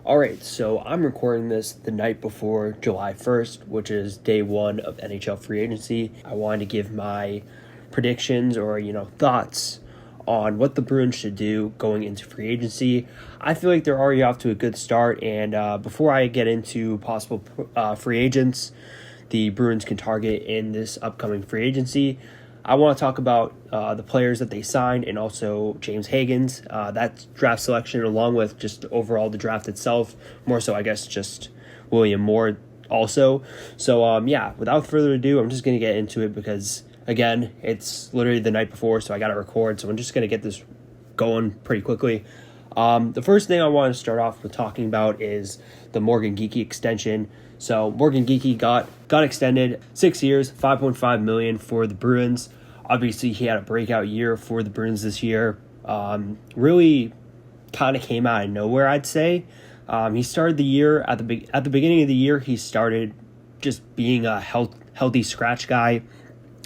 All right, so I'm recording this the night before July 1st, which is day one of NHL free agency. I wanted to give my predictions or, thoughts on what the Bruins should do going into free agency. I feel like they're already off to a good start, and before I get into possible free agents the Bruins can target in this upcoming free agency, I want to talk about the players that they signed and also James Hagen's that draft selection, along with just overall the draft itself. More so, I guess, just William Moore also. So, without further ado, I'm just going to get into it because, again, it's literally the night before, so I got to record. So I'm just going to get this going pretty quickly. The first thing I want to start off with talking about is the Morgan Geekie extension. So Morgan Geekie got extended 6 years, $5.5 million for the Bruins. Obviously, he had a breakout year for the Bruins this year. Really kind of came out of nowhere, I'd say. He started the year at the beginning of the year. He started just being a healthy scratch guy.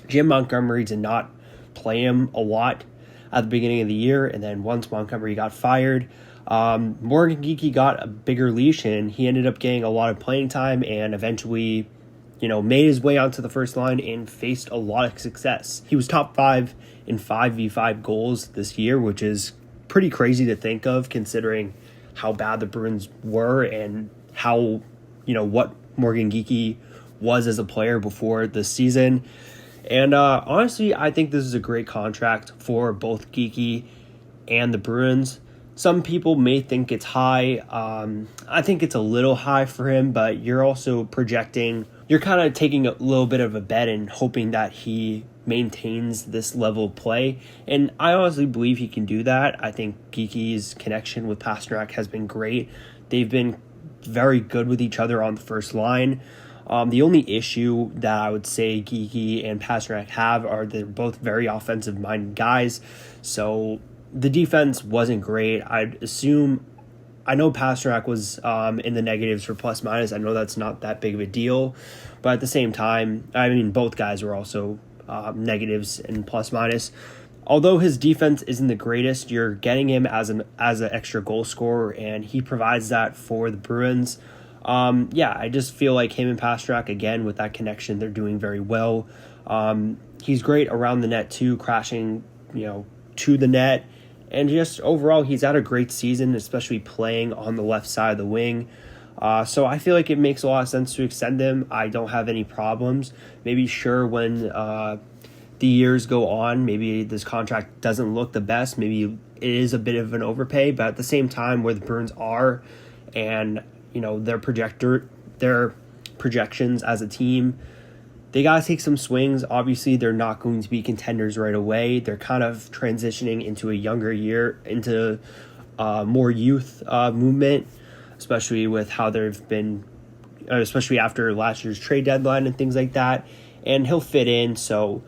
Jim Montgomery did not play him a lot at the beginning of the year, and then once Montgomery got fired, Morgan Geekie got a bigger leash, and he ended up getting a lot of playing time and eventually, made his way onto the first line and faced a lot of success. He was top 5 in 5v5 goals this year, which is pretty crazy to think of considering how bad the Bruins were and how, what Morgan Geekie was as a player before this season. And honestly, I think this is a great contract for both Geekie and the Bruins. Some people may think it's high. I think it's a little high for him, but you're also projecting, you're kind of taking a little bit of a bet and hoping that he maintains this level of play. And I honestly believe he can do that. I think Geekie's connection with Pastrnak has been great. They've been very good with each other on the first line. The only issue that I would say Geekie and Pastrnak have are they're both very offensive-minded guys. So the defense wasn't great. I know Pastrnak was in the negatives for plus-minus. I know that's not that big of a deal. But at the same time, both guys were also negatives and plus-minus. Although his defense isn't the greatest, you're getting him as an extra goal scorer, and he provides that for the Bruins. I just feel like him and Pastrnak, again, with that connection, they're doing very well. He's great around the net too, crashing, to the net. And just overall, he's had a great season, especially playing on the left side of the wing. So I feel like it makes a lot of sense to extend him. I don't have any problems. Maybe when the years go on, maybe this contract doesn't look the best. Maybe it is a bit of an overpay, but at the same time, where the Bruins are and their projections as a team, they got to take some swings. Obviously, they're not going to be contenders right away. They're kind of transitioning into a younger year, into more youth movement, especially with how they've been, especially after last year's trade deadline and things like that. And he'll fit in, so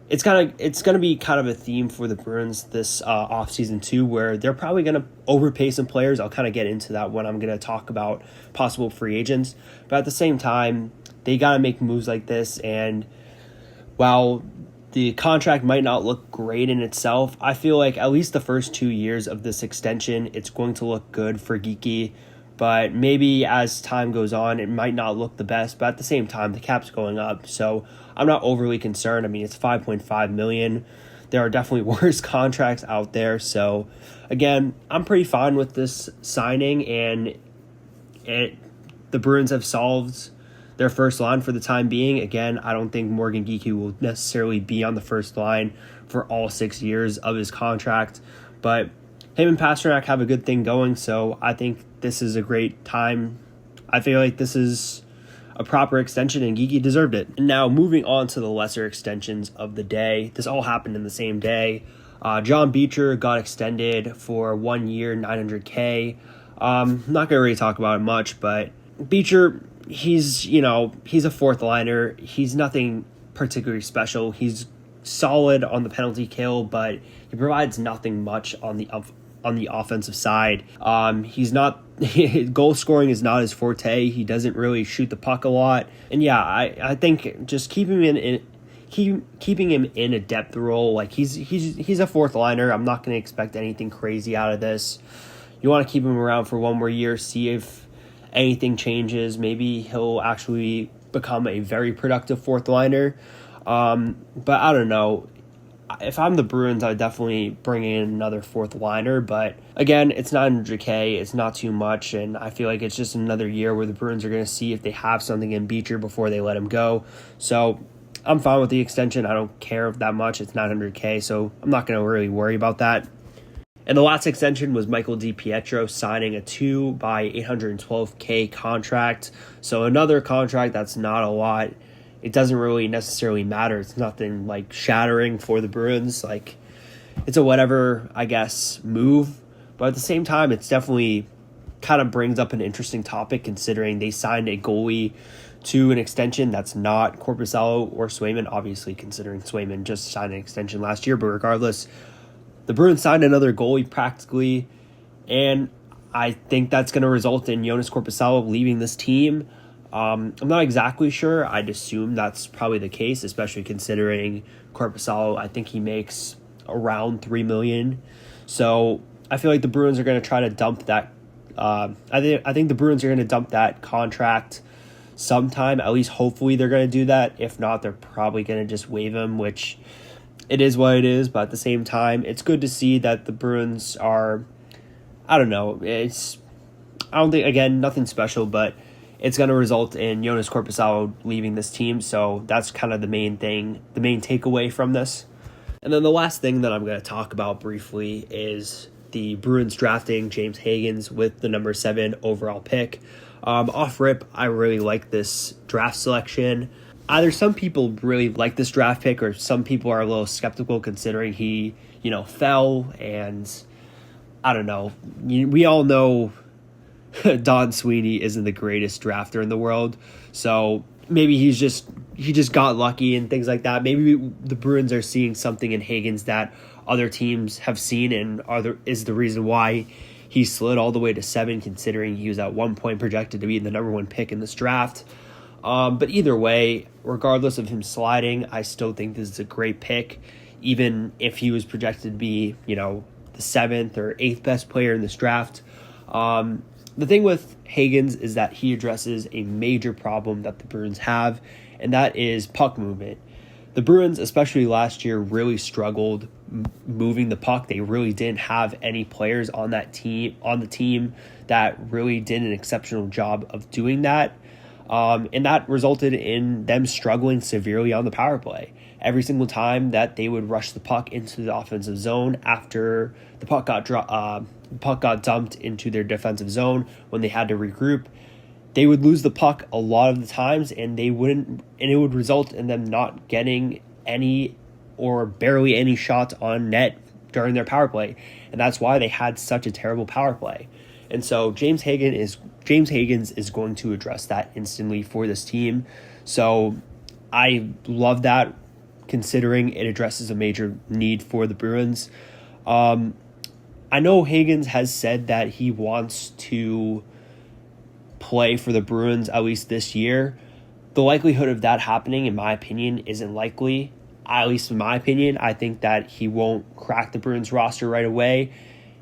it's going to be kind of a theme for the Bruins this offseason too, where they're probably going to overpay some players. I'll kind of get into that when I'm going to talk about possible free agents. But at the same time, they got to make moves like this. And while the contract might not look great in itself, I feel like at least the first 2 years of this extension, it's going to look good for Geekie. But maybe as time goes on, it might not look the best. But at the same time, the cap's going up, so I'm not overly concerned. It's $5.5 million. There are definitely worse contracts out there. So, again, I'm pretty fine with this signing, and the Bruins have solved their first line for the time being. Again, I don't think Morgan Geekie will necessarily be on the first line for all 6 years of his contract, but him and Pastrnak have a good thing going, so I think this is a great time. I feel like this is a proper extension, and Geekie deserved it. And now, moving on to the lesser extensions of the day. This all happened in the same day. John Beecher got extended for 1 year, $900K. I'm not going to really talk about it much, but Beecher, he's a fourth liner. He's nothing particularly special. He's solid on the penalty kill, but he provides nothing much on the offensive side. He's not goal scoring is not his forte. He doesn't really shoot the puck a lot. And I think just keeping him in a depth role, like he's a fourth liner. I'm not going to expect anything crazy out of this. you want to keep him around for one more year, see if anything changes. Maybe he'll actually become a very productive fourth liner. But I don't know. If I'm the Bruins, I'd definitely bring in another fourth liner. But again, it's $900K. It's not too much. And I feel like it's just another year where the Bruins are going to see if they have something in Beecher before they let him go. So I'm fine with the extension. I don't care that much. It's $900K. So I'm not going to really worry about that. And the last extension was Michael DiPietro signing a 2 by $812K contract. So another contract that's not a lot. It doesn't really necessarily matter. It's nothing like shattering for the Bruins. Like, it's a whatever, I guess, move. But at the same time, it's definitely kind of brings up an interesting topic considering they signed a goalie to an extension that's not Korpisalo or Swayman. Obviously, considering Swayman just signed an extension last year. But regardless, the Bruins signed another goalie practically. And I think that's going to result in Joonas Korpisalo leaving this team. I'm not exactly sure. I'd assume that's probably the case, especially considering Korpisalo, I think he makes around $3 million. So I feel like the Bruins are going to try to dump that. I think the Bruins are going to dump that contract sometime. At least hopefully they're going to do that. If not, they're probably going to just waive him, which it is what it is. But at the same time, it's good to see that the Bruins are, I don't know. I don't think, again, nothing special, but it's going to result in Joonas Korpisalo leaving this team. So that's kind of the main thing, the main takeaway from this. And then the last thing that I'm going to talk about briefly is the Bruins drafting James Higgins with the number 7 overall pick. Off rip, I really like this draft selection. Either some people really like this draft pick or some people are a little skeptical considering he, fell. And I don't know. We all know Don Sweeney isn't the greatest drafter in the world, so maybe he just got lucky and things like that. Maybe the Bruins are seeing something in Higgins that other teams have seen and is the reason why he slid all the way to 7, considering he was at one point projected to be the number 1 pick in this draft. But either way, regardless of him sliding, I still think this is a great pick, even if he was projected to be, the 7th or 8th best player in this draft. The thing with Higgins is that he addresses a major problem that the Bruins have, and that is puck movement. The Bruins, especially last year, really struggled moving the puck. They really didn't have any players on the team that really did an exceptional job of doing that. And that resulted in them struggling severely on the power play. Every single time that they would rush the puck into the offensive zone after the puck got dumped into their defensive zone when they had to regroup, they would lose the puck a lot of the times, and it would result in them not getting any or barely any shots on net during their power play. And that's why they had such a terrible power play. And so James Higgins is going to address that instantly for this team. So I love that, considering it addresses a major need for the Bruins. I know Higgins has said that he wants to play for the Bruins at least this year. The likelihood of that happening, in my opinion, isn't likely. At least in my opinion, I think that he won't crack the Bruins roster right away.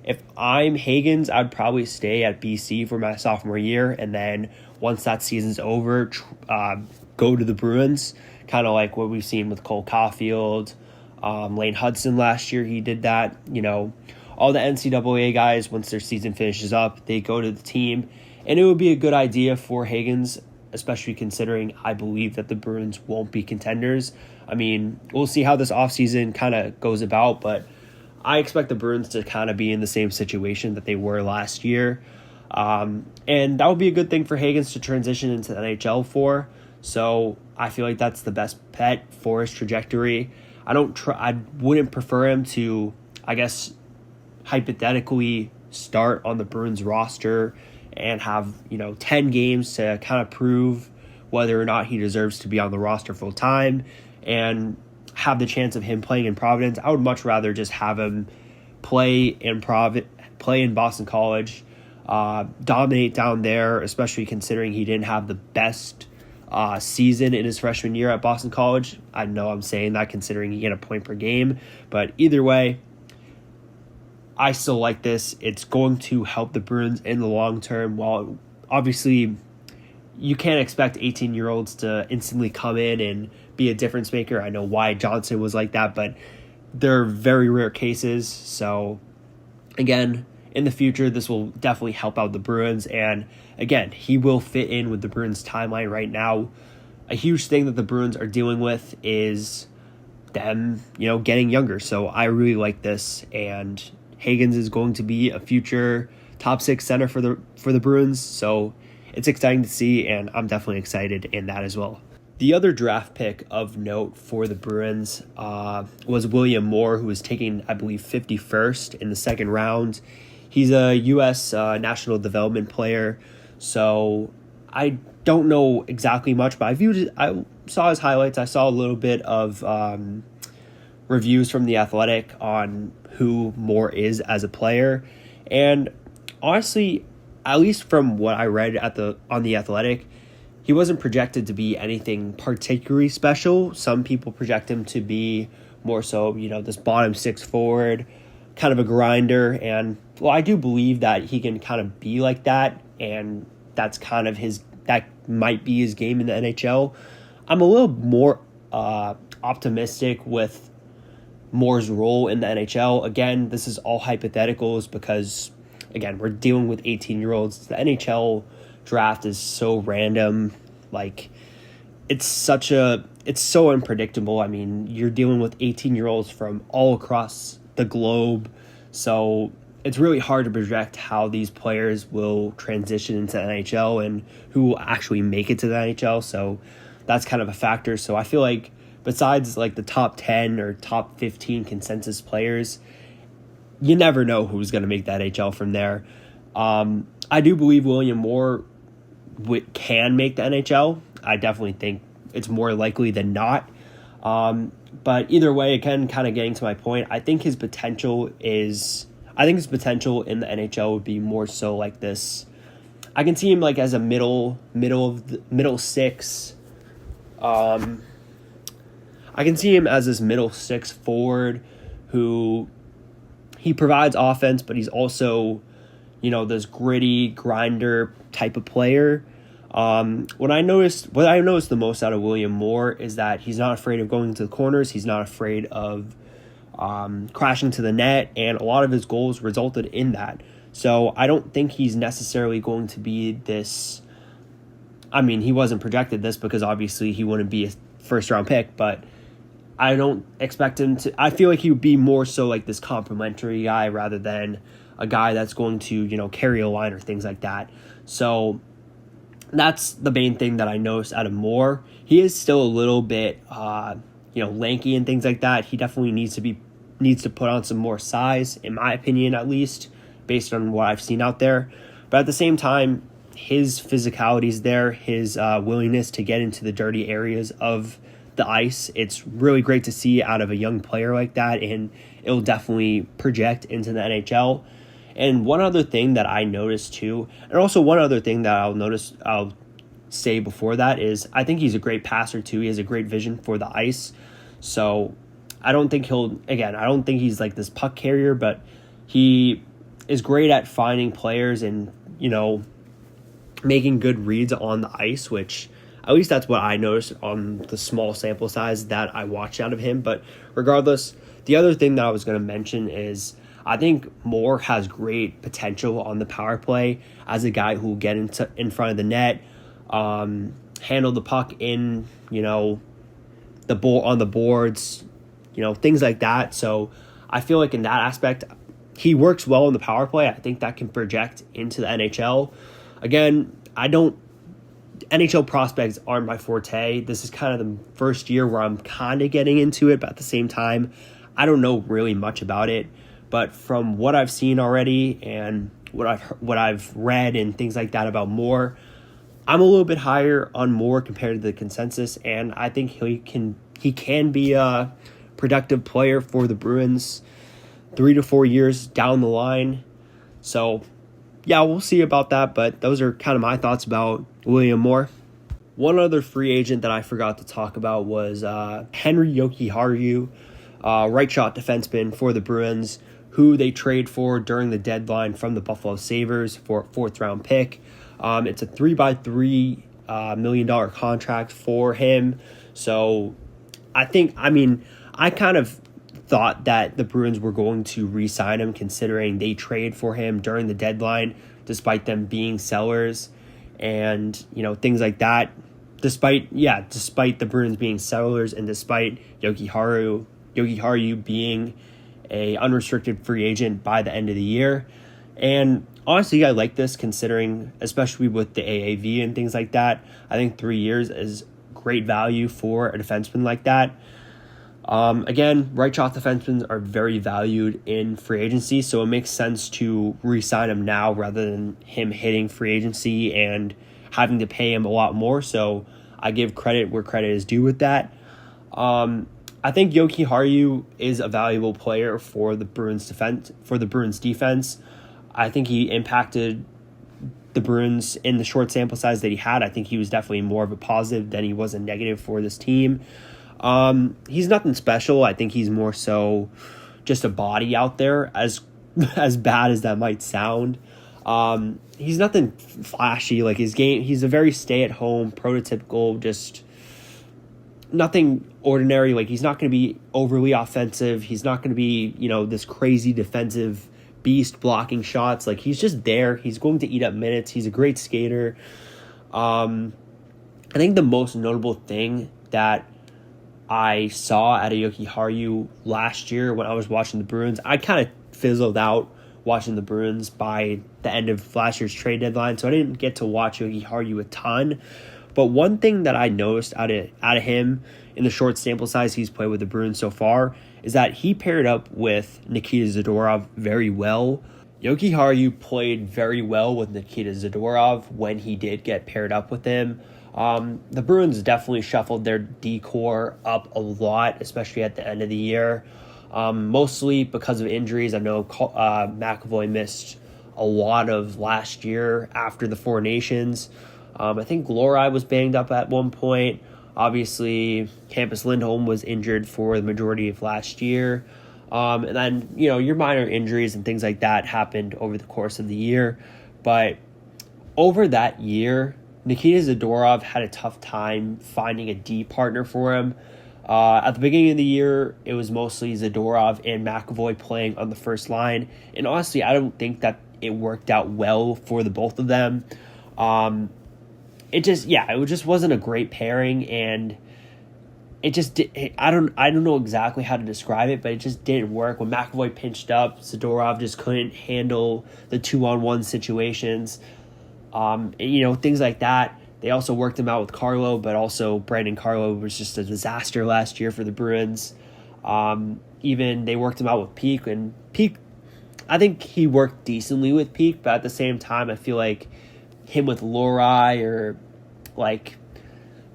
If I'm Higgins, I'd probably stay at BC for my sophomore year, and then once that season's over, go to the Bruins, kind of like what we've seen with Cole Caulfield, Lane Hudson last year. He did that. All the NCAA guys, once their season finishes up, they go to the team, and it would be a good idea for Higgins, especially considering I believe that the Bruins won't be contenders. I mean, we'll see how this offseason kind of goes about, but I expect the Bruins to kind of be in the same situation that they were last year. And that would be a good thing for Higgins to transition into the NHL for. So I feel like that's the best bet for his trajectory. I wouldn't prefer him to, I guess, hypothetically start on the Bruins roster and have, 10 games to kind of prove whether or not he deserves to be on the roster full time and have the chance of him playing in Providence. I would much rather just have him play in Boston College, dominate down there, especially considering he didn't have the best season in his freshman year at Boston College. I know I'm saying that considering he had a point per game, but either way, I still like this. It's going to help the Bruins in the long term. While obviously you can't expect 18-year-olds to instantly come in and be a difference maker. I know Wyatt Johnson was like that, but they're very rare cases. So again, in the future, this will definitely help out the Bruins. And again, he will fit in with the Bruins timeline right now. A huge thing that the Bruins are dealing with is them, getting younger. So I really like this. And Higgins is going to be a future top 6 center for the Bruins. So it's exciting to see, and I'm definitely excited in that as well. The other draft pick of note for the Bruins was William Moore, who was taken, I believe, 51st in the second round. He's a U.S. national development player, so I don't know exactly much, but I saw his highlights. I saw a little bit of reviews from The Athletic on who Moore is as a player, and honestly, at least from what I read on The Athletic, he wasn't projected to be anything particularly special. Some people project him to be more so, this bottom 6 forward, kind of a grinder. And well, I do believe that he can kind of be like that. And that's kind of that might be his game in the NHL. I'm a little more optimistic with Moore's role in the NHL. Again, this is all hypotheticals because, again, we're dealing with 18-year-olds. The NHL draft is so random. Like, it's so unpredictable. I mean, you're dealing with 18-year-olds from all across the globe. So it's really hard to project how these players will transition into the NHL and who will actually make it to the NHL. So that's kind of a factor. So I feel like besides like the top 10 or top 15 consensus players, you never know who's going to make that NHL from there. I do believe William Moore can make the NHL. I definitely think it's more likely than not. But either way, again, kind of getting to my point, I think his potential in the NHL would be more so like this. I can see him like as a middle 6. I can see him as this middle 6 forward who he provides offense, but he's also, this gritty grinder type of player. What I noticed the most out of William Moore is that he's not afraid of going to the corners. He's not afraid of crashing to the net, and a lot of his goals resulted in that. So I don't think he's necessarily going to be this. I mean, he wasn't projected this because obviously he wouldn't be a first-round pick, but I don't expect him to. I feel like he would be more so like this complimentary guy rather than a guy that's going to, carry a line or things like that. So that's the main thing that I noticed out of Moore. He is still a little bit, lanky and things like that. He definitely needs to put on some more size, in my opinion, at least, based on what I've seen out there. But at the same time, his physicality is there, his willingness to get into the dirty areas of the ice. It's really great to see out of a young player like that, and it'll definitely project into the NHL. And one other thing that I noticed too, and also one other thing that I'll say before that is I think he's a great passer too. He has a great vision for the ice. So I don't think he's like this puck carrier, but he is great at finding players and, making good reads on the ice, which at least that's what I noticed on the small sample size that I watched out of him. But regardless, the other thing that I was going to mention is I think Moore has great potential on the power play as a guy who will get in front of the net, handle the puck in, on the boards, things like that. So I feel like in that aspect, he works well in the power play. I think that can project into the NHL. Again, NHL prospects aren't my forte. This is kind of the first year where I'm kind of getting into it, but at the same time, I don't know really much about it. But from what I've seen already and what I've read and things like that about Moore, I'm a little bit higher on Moore compared to the consensus, and I think he can be a productive player for the Bruins 3 to 4 years down the line. So yeah, we'll see about that, but those are kind of my thoughts about William Moore. One other free agent that I forgot to talk about was Henri Jokiharju, right shot defenseman for the Bruins, who they trade for during the deadline from the Buffalo Sabres for a fourth-round pick. It's a 3x3 $3 million contract for him. So I kind of thought that the Bruins were going to re-sign him, considering they trade for him during the deadline, despite them being sellers and, things like that. Despite the Bruins being sellers and despite Yogi Haru being a unrestricted free agent by the end of the year. And honestly, I like this, considering, especially with the AAV and things like that. I think 3 years is great value for a defenseman like that. Again, right shot defensemen are very valued in free agency, so it makes sense to re-sign him now rather than him hitting free agency and having to pay him a lot more. So I give credit where credit is due with that. I think Yoki Haru is a valuable player for the Bruins defense. I think he impacted the Bruins in the short sample size that he had. I think he was definitely more of a positive than he was a negative for this team. He's nothing special. I think he's more so just a body out there, as bad as that might sound. He's nothing flashy. Like his game, he's a very stay-at-home, prototypical, just nothing ordinary. Like he's not going to be overly offensive. He's not going to be, this crazy defensive beast blocking shots. Like he's just there. He's going to eat up minutes. He's a great skater. I think the most notable thing that I saw out of Yoki Haru last year when I was watching the Bruins, I kind of fizzled out watching the Bruins by the end of last year's trade deadline, so I didn't get to watch Yoki Haru a ton. But one thing that I noticed out of him in the short sample size he's played with the Bruins so far is that he paired up with Nikita Zadorov very well. Yoki Haru played very well with Nikita Zadorov when he did get paired up with him. The Bruins definitely shuffled their D-core up a lot, especially at the end of the year, mostly because of injuries. I know McAvoy missed a lot of last year after the Four Nations. I think Glory was banged up at one point. Obviously, Hampus Lindholm was injured for the majority of last year. And then, your minor injuries and things like that happened over the course of the year. But over that year, Nikita Zadorov had a tough time finding a D partner for him. At the beginning of the year, it was mostly Zadorov and McAvoy playing on the first line. And honestly, I don't think that it worked out well for the both of them. It just wasn't a great pairing, and it just I don't know exactly how to describe it, but it just didn't work. When McAvoy pinched up, Zadorov just couldn't handle the 2-on-1 situations. Things like that. They also worked him out with Carlo, but also Brandon Carlo was just a disaster last year for the Bruins. Even they worked him out with Peak, and Peak, I think he worked decently with Peak, but at the same time, I feel like him with Lorai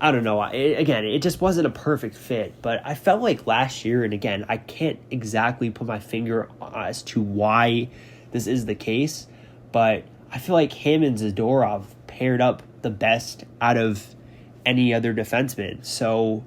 I don't know. It just wasn't a perfect fit, but I felt like last year, and again, I can't exactly put my finger as to why this is the case, but I feel like him and Zadorov paired up the best out of any other defenseman. So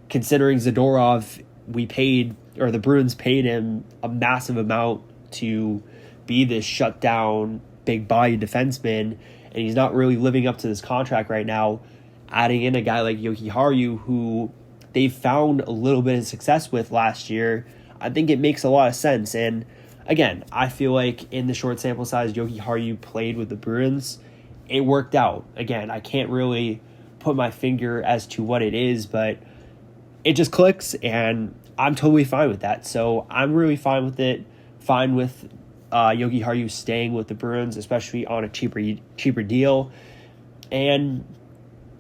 considering Zadorov, the Bruins paid him a massive amount to be this shutdown, big body defenseman, and he's not really living up to this contract right now. Adding in a guy like Yoki Haru, who they found a little bit of success with last year, I think it makes a lot of sense. And again, I feel like in the short sample size Yoki Haru played with the Bruins, it worked out. Again, I can't really put my finger as to what it is, but it just clicks, and I'm totally fine with that. So I'm really fine with it. Fine with Yoki Haru staying with the Bruins, especially on a cheaper deal. And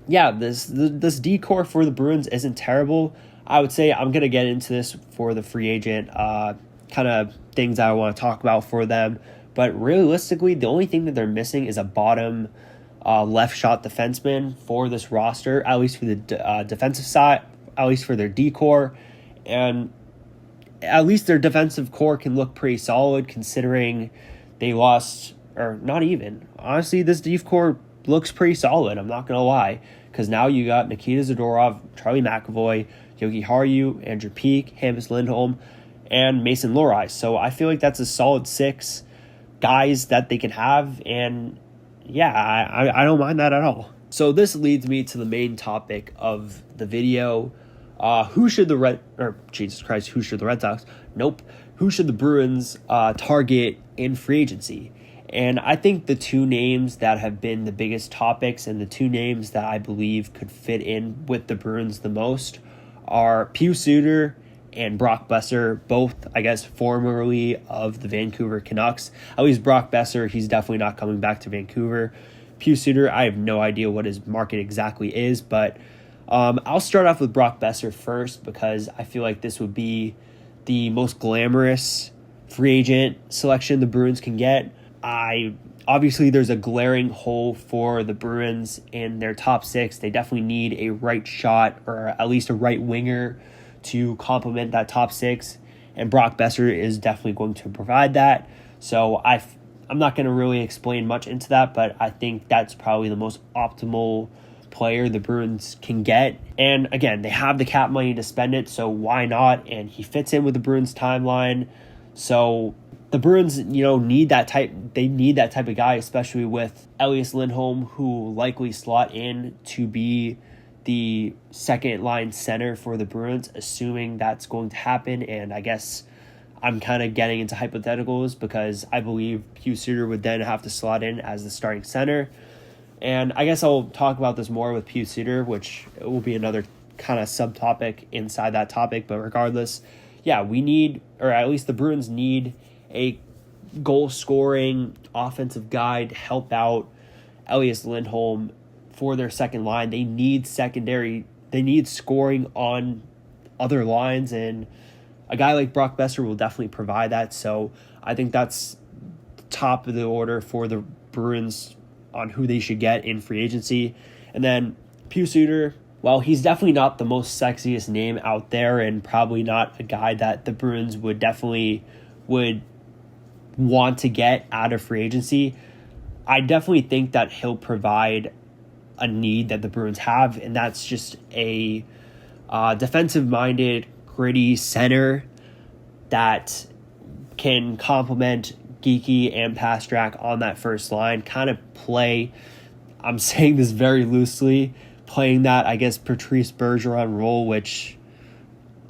yeah, this D-core for the Bruins isn't terrible. I would say I'm going to get into this for the free agent kind of things I want to talk about for them. But realistically, the only thing that they're missing is a bottom left shot defenseman for this roster, at least for the defensive side, at least for their D-core. And at least their defensive core can look pretty solid, considering they lost, or not even. Honestly, this D-core looks pretty solid, I'm not going to lie, because now you got Nikita Zadorov, Charlie McAvoy, Yogi Haru, Andrew Peak, Hampus Lindholm, and Mason Lohrei. So I feel like that's a solid 6 guys that they can have, and yeah, I don't mind that at all. So this leads me to the main topic of the video. Who should the Red Sox? Nope. Who should the Bruins target in free agency? And I think the 2 names that have been the biggest topics and the 2 names that I believe could fit in with the Bruins the most are Pius Suter and Brock Besser, both, I guess, formerly of the Vancouver Canucks. At least Brock Besser, he's definitely not coming back to Vancouver. Pius Suter, I have no idea what his market exactly is, but I'll start off with Brock Besser first because I feel like this would be the most glamorous free agent selection the Bruins can get. Obviously, there's a glaring hole for the Bruins in their top 6. They definitely need a right shot or at least a right winger to complement that top 6, and Brock Besser is definitely going to provide that. So I'm not going to really explain much into that, but I think that's probably the most optimal player the Bruins can get. And again, they have the cap money to spend it, so why not? And he fits in with the Bruins timeline. So the Bruins, need that type. They need that type of guy, especially with Elias Lindholm, who likely slot in to be the second line center for the Bruins, assuming that's going to happen. And I guess I'm kind of getting into hypotheticals because I believe Pius Suter would then have to slot in as the starting center. And I guess I'll talk about this more with Pius Suter, which will be another kind of subtopic inside that topic. But regardless, yeah, we need, or at least the Bruins need, a goal-scoring offensive guy to help out Elias Lindholm for their second line. They need scoring on other lines, and a guy like Brock Besser will definitely provide that. So I think that's top of the order for the Bruins on who they should get in free agency. And then Pius Suter, well, he's definitely not the most sexiest name out there and probably not a guy that the Bruins would want to get out of free agency. I definitely think that he'll provide a need that the Bruins have, and that's just a defensive-minded, gritty center that can complement Geeky and Pastrnak on that first line, kind of play, I'm saying this very loosely, playing that, I guess, Patrice Bergeron role, which,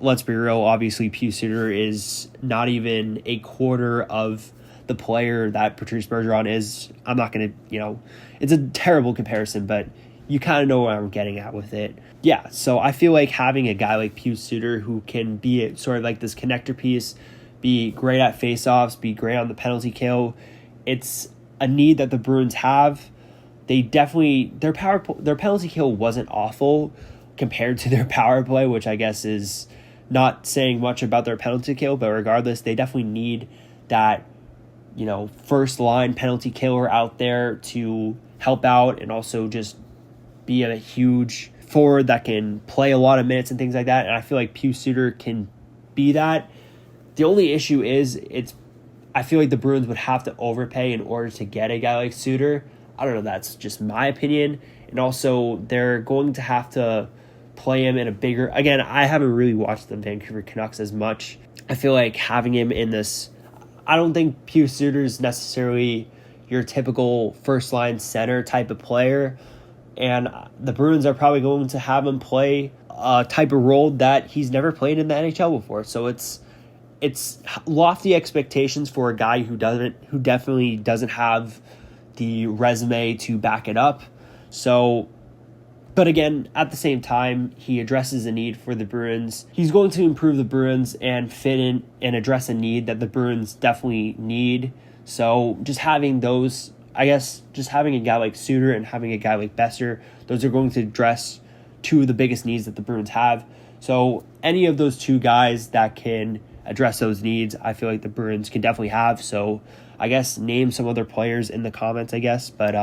let's be real, obviously Pius Suter is not even a quarter of the player that Patrice Bergeron is. I'm not going to, it's a terrible comparison, but you kind of know what I'm getting at with it. Yeah, so I feel like having a guy like Pius Suter who can be sort of like this connector piece, be great at faceoffs, be great on the penalty kill, it's a need that the Bruins have. They definitely, their penalty kill wasn't awful compared to their power play, which I guess is not saying much about their penalty kill, but regardless, they definitely need that, first line penalty killer out there to help out and also just be a huge forward that can play a lot of minutes and things like that. And I feel like Pius Suter can be that. The only issue is I feel like the Bruins would have to overpay in order to get a guy like Suter. I don't know, that's just my opinion. And also, they're going to have to play him in a bigger... Again, I haven't really watched the Vancouver Canucks as much. I feel like having him in this... I don't think Pius Suter is necessarily your typical first-line center type of player. And the Bruins are probably going to have him play a type of role that he's never played in the NHL before. So it's lofty expectations for a guy who definitely doesn't have the resume to back it up. So, but again, at the same time, he addresses a need for the Bruins. He's going to improve the Bruins and fit in and address a need that the Bruins definitely need. So just having those, I guess, just having a guy like Suter and having a guy like Besser, those are going to address two of the biggest needs that the Bruins have. So any of those two guys that can address those needs, I feel like the Bruins can definitely have. So I guess name some other players in the comments, I guess. But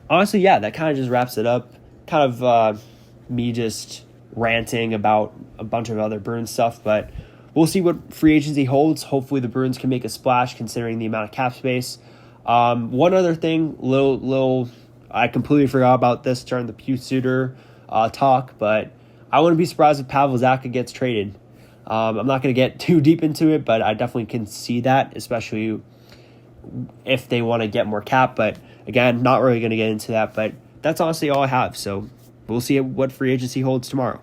honestly, yeah, that kind of just wraps it up. Kind of me just ranting about a bunch of other Bruins stuff. But we'll see what free agency holds. Hopefully the Bruins can make a splash considering the amount of cap space. One other thing, little, I completely forgot about this during the Pius Suter talk, but I wouldn't be surprised if Pavel Zacha gets traded. I'm not going to get too deep into it, but I definitely can see that, especially if they want to get more cap. But again, not really going to get into that. But that's honestly all I have. So we'll see what free agency holds tomorrow.